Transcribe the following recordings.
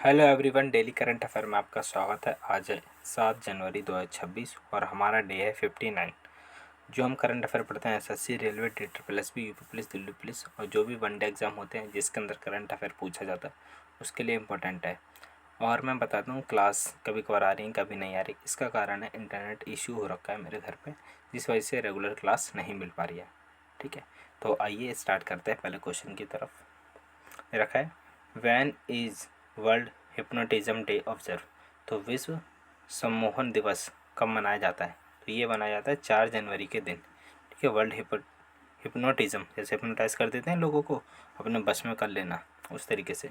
Hello everyone, daily current affair में आपका स्वागत है। आज है 7 जनवरी 2026 और हमारा डे है 59। जो हम करंट अफेयर पढ़ते हैं SSC, railway, TSSB, UP police, Delhi police और जो भी वनडे एग्ज़ाम होते हैं जिसके अंदर करंट अफेयर पूछा जाता है उसके लिए इम्पोर्टेंट है। और मैं बताता हूँ, क्लास कभी कभार आ रही है कभी नहीं आ रही। इसका कारण है इंटरनेट इशू हो रखा है मेरे घर पर, जिस वजह से रेगुलर क्लास नहीं मिल पा रही है। ठीक है, तो आइए स्टार्ट करते हैं पहले क्वेश्चन की तरफ। रखा है, van is world hypnotism day observe. तो विश्व सम्मोहन दिवस कब मनाया जाता है? तो ये मनाया जाता है 4 जनवरी के दिन। ठीक है, वर्ल्ड हिप्नोटिज्म, जैसे हिप्नोटाइज कर देते हैं लोगों को अपने बस में कर लेना, उस तरीके से।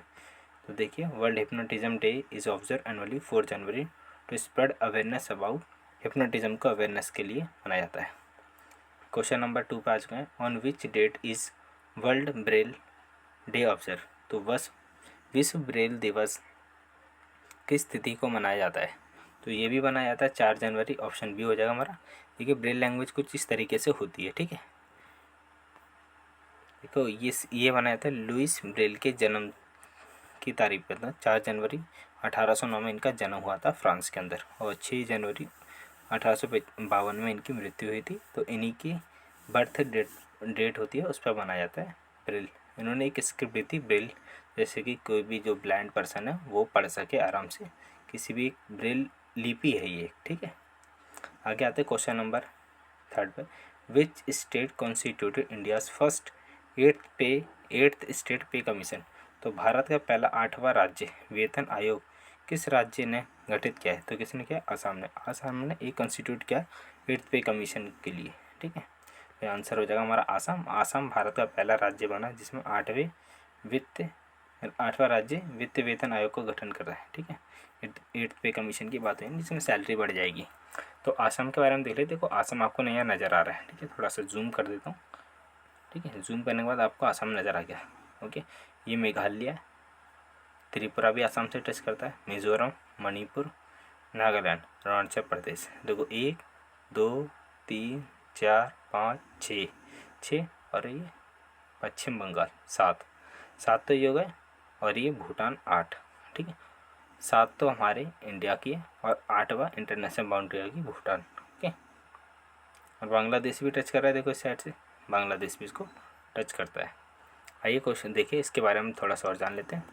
तो देखिए, world hypnotism day is observe annually 4 January to spread awareness about hypnotism को अवेयरनेस के लिए मनाया जाता है। क्वेश्चन नंबर 2 पे आ चुके हैं। On which that is world Braille day observe. तो बस विश्व ब्रेल दिवस किस तिथि को मनाया जाता है? तो ये भी मनाया जाता है 4 जनवरी। ऑप्शन बी हो जाएगा हमारा। देखिए, ब्रेल लैंग्वेज कुछ इस तरीके से होती है। ठीक है, देखो ये मनाया जाता है लुइस ब्रेल के जन्म की तारीख पे था। 4 जनवरी 1809 में इनका जन्म हुआ था फ्रांस के अंदर, और 6 जनवरी 1852 में इनकी मृत्यु हुई थी। तो इन्हीं की बर्थ डेट होती है, उस पर मनाया जाता है ब्रेल। इन्होंने एक स्क्रिप्ट दी थी ब्रेल, जैसे कि कोई भी जो ब्लाइंड पर्सन है वो पढ़ सके आराम से, किसी भी ब्रेल लिपि है ये। ठीक है, आगे आते हैं क्वेश्चन नंबर 3 पे। Which state constituted India's first eighth state पे कमीशन। तो भारत का पहला 8वां राज्य वेतन आयोग किस राज्य ने गठित किया है? तो किसने किया? आसाम ने। आसाम ने एक कॉन्स्टिट्यूट किया 8th पे कमीशन के लिए। ठीक है, तो आंसर हो जाएगा हमारा आसाम। आसाम भारत का पहला राज्य बना जिसमें 8वां राज्य वित्त वेतन आयोग का गठन कर रहा है। ठीक है, 8th पे कमीशन की बात है जिसमें सैलरी बढ़ जाएगी। तो आसाम के बारे में देख ले। देखो, आसाम आपको नया नज़र आ रहा है। ठीक है, थोड़ा सा जूम कर देता हूँ। ठीक है, जूम करने के बाद आपको आसाम नज़र आ गया। ओके, ये मेघालय, त्रिपुरा भी आसाम से टच करता है, मिज़ोरम, मणिपुर, नागालैंड, अरुणाचल प्रदेश। देखो 1 2 3 4 5 6 6, और ये पश्चिम बंगाल 7 7 तो ये हो गए, और ये भूटान 8। ठीक है, 7 तो हमारे इंडिया की है और 8वां इंटरनेशनल बाउंड्री की भूटान। ओके, और बांग्लादेश भी टच कर रहा है। देखो इस साइड से बांग्लादेश भी इसको टच करता है। आइए क्वेश्चन देखिए, इसके बारे में थोड़ा सा और जान लेते हैं।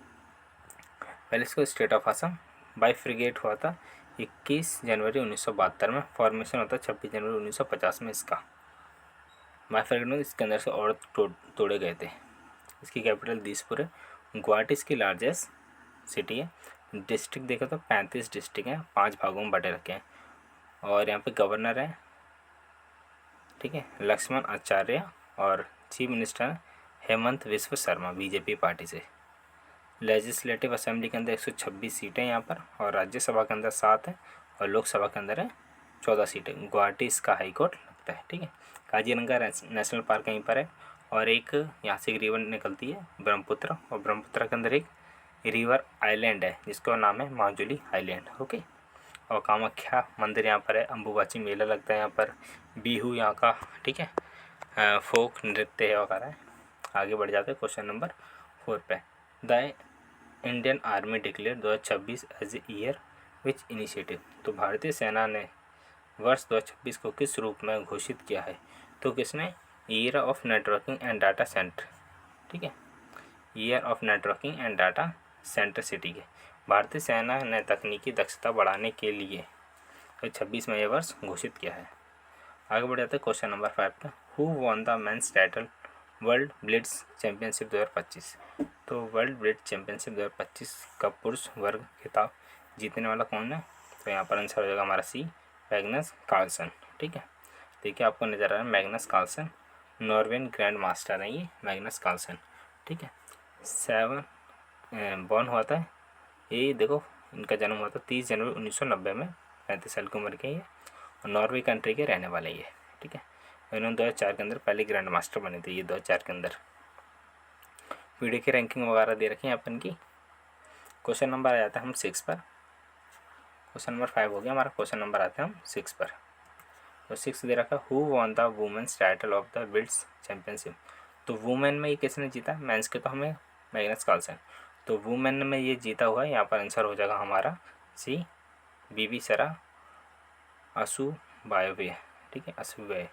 पहले इसको स्टेट ऑफ असम बाइफ्रिगेट हुआ था 21 जनवरी 1972 में। फॉर्मेशन होता है 26 जनवरी 1950 में इसका। बाइफ्रिगेट में इसके अंदर से और तोड़े गए थे। इसकी कैपिटल दिसपुर है। गुवाहाटी इसकी लार्जेस्ट सिटी है। डिस्ट्रिक्ट देखा तो 35 डिस्ट्रिक्ट हैं, 5 भागों में बटे रखे हैं। और यहाँ पे गवर्नर है, ठीक है, लक्ष्मण आचार्य, और चीफ मिनिस्टर हेमंत विश्व शर्मा, बीजेपी पार्टी से। लेजिस्लेटिव असेंबली के अंदर 126 सीटें यहाँ पर, और राज्यसभा के अंदर 7 है, और लोकसभा के अंदर है 14 सीटें। गुवाहाटी इसका हाई कोर्ट लगता है। ठीक है, काजीरंगा नेशनल पार्क यहीं पर है, और एक यहाँ से एक रिवर निकलती है ब्रह्मपुत्र, और ब्रह्मपुत्र के अंदर एक रिवर आइलैंड है जिसका नाम है माजुली आइलैंड। ओके, और कामाख्या मंदिर यहाँ पर है। अम्बुबाची मेला लगता है यहाँ पर। बिहू यहाँ का, ठीक है, फोक नृत्य है वगैरह है। आगे बढ़ जाते हैं क्वेश्चन नंबर 4 पे। The Indian army declare 2026 as a year which initiative. तो भारतीय सेना ने वर्ष 2026 को किस रूप में घोषित किया है? तो किसने? Year of networking and data centre. ठीक है, year of networking and data centre city के भारतीय सेना ने तकनीकी दक्षता बढ़ाने के लिए 2026 में यह वर्ष घोषित किया है। आगे बढ़ जाते हैं क्वेश्चन नंबर 5 पे। Who won the men's title world blitz championship 2025। तो वर्ल्ड ब्लिट्स चैंपियनशिप 2025 का पुरुष वर्ग खिताब जीतने वाला कौन है? तो यहाँ पर आंसर हो जाएगा हमारा सी, मैग्नस कार्लसन। ठीक है, देखिए आपको नज़र आ रहा है Magnus Carlsen, Norwegian grandmaster है ये मैग्नस कार्लसन। ठीक है, 7 बॉर्न हुआ था ये। देखो, इनका जन्म हुआ था 30 जनवरी 1990 में, 35 साल की उम्र के ये, और नॉर्वे कंट्री के रहने वाले ये। ठीक है, इन्होंने 2004 के अंदर पहले ग्रैंड मास्टर बने थे ये 2004 के अंदर। वीडियो की रैंकिंग वगैरह दे रखी है अपन की। क्वेश्चन नंबर आ जाता है हम 6 पर। क्वेश्चन नंबर 5 हो गया हमारा, क्वेश्चन नंबर आता है हम 6 पर। तो 6 दे रखा, who won the women's title of the blitz championship. तो वुमेन में ये किसने जीता? मेंस के तो हमें मैग्नस कार्लसन। तो वुमेन में ये जीता हुआ है, यहाँ पर आंसर हो जाएगा हमारा सी, बीबी सरा असुबायोवे, ठीक है, असुबाय।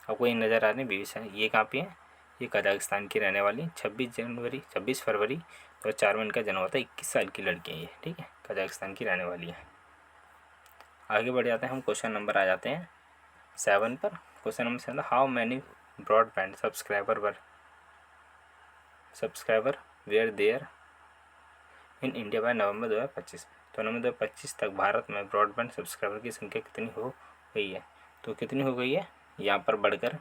आपको ये नज़र आ रही है बीबी सरा, ये कहाँ पे है, ये कजाकिस्तान की रहने वाली 26 फरवरी 2004 में इनका जन्म हुआ था। 21 साल की लड़की है ये, ठीक है, कजाकिस्तान की रहने वाली है। आगे बढ़ जाते हैं हम, क्वेश्चन नंबर आ जाते हैं 7 पर। Question number 7, how many broadband subscriber were there in India by November 2025। तो नवंबर 2025 तक भारत में ब्रॉडबैंड सब्सक्राइबर की संख्या कितनी हो गई है? तो कितनी हो गई है यहाँ पर बढ़कर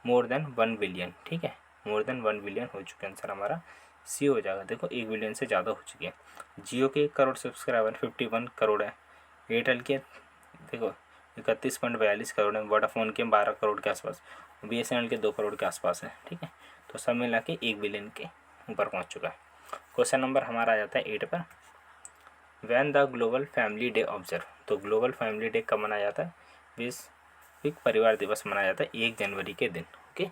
मोर देन 1 बिलियन, ठीक है, मोर देन 1 बिलियन हो चुके हैं। आंसर हमारा सी हो जाएगा। देखो 1 बिलियन से ज़्यादा हो चुकी है। जियो के 1 करोड़ सब्सक्राइबर 51 करोड़ है, एयरटेल के देखो 31.42 करोड़ है, वोडाफोन के 12 करोड़ के आसपास, BSNL के 2 करोड़ के आसपास है, ठीक है। तो सब मिला के 1 बिलियन के ऊपर पहुँच चुका है। क्वेश्चन नंबर हमारा आ जाता है 8 पर, when the global family day observe. तो ग्लोबल फैमिली डे कब मनाया जाता है? विश्व परिवार दिवस मनाया जाता है 1 जनवरी के दिन, ओके,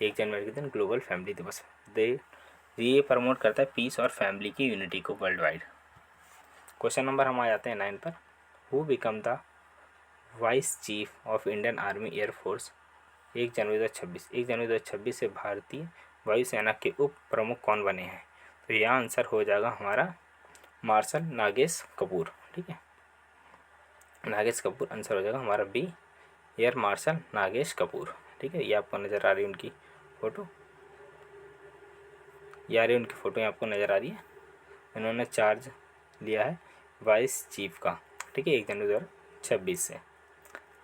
1 जनवरी के दिन ग्लोबल फैमिली दिवस। ये प्रमोट करता है पीस और फैमिली की यूनिटी को वर्ल्ड वाइड। क्वेश्चन नंबर हम आ जाते हैं 9 पर, who become the vice chief of Indian army air force 1 जनवरी 2026। 1 जनवरी 2026 से भारतीय वायुसेना के उप प्रमुख कौन बने हैं? तो यहाँ आंसर हो जाएगा हमारा मार्शल नागेश कपूर, ठीक है, नागेश कपूर आंसर हो जाएगा हमारा B, air marshal Nagesh Kapoor, ठीक है। ये आपको नज़र आ रही है उनकी फ़ोटो, ये आ रही है उनकी फ़ोटो, ये आपको नज़र आ रही है। इन्होंने चार्ज लिया है वाइस चीफ का, ठीक है, 1 जनवरी 2026 से।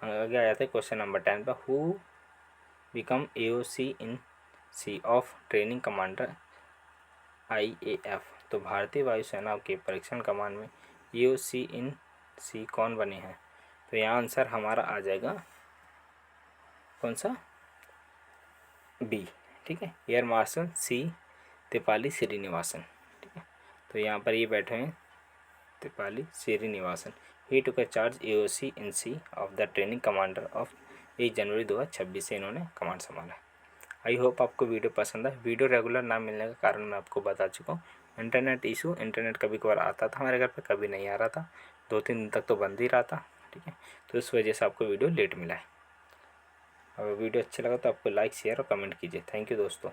आगे आ जाता है क्वेश्चन नंबर 10 पर, who become AOC in C of training commander IAF। तो भारतीय वायुसेना के परीक्षण कमान में AOC इन सी कौन बने हैं? तो यहाँ आंसर हमारा आ जाएगा कौन सा, बी, ठीक है, air marshal C Tipali Srinivasan, ठीक है। तो यहाँ पर ये बैठे हैं Tipali Srinivasan. He took a charge AOC in C of the training commander of 1 जनवरी 2026 से इन्होंने कमांड संभाला। आई होप आपको वीडियो पसंद है। वीडियो रेगुलर ना मिलने का कारण मैं आपको बता चुका हूँ, इंटरनेट इशू। इंटरनेट कभी कभार आता था हमारे घर पे, कभी नहीं आ रहा था, 2-3 दिन तक तो बंद ही रहा था, ठीक है। तो इस वजह से आपको वीडियो लेट मिला है। अगर वीडियो अच्छा लगा तो आपको लाइक शेयर और कमेंट कीजिए। थैंक यू दोस्तों।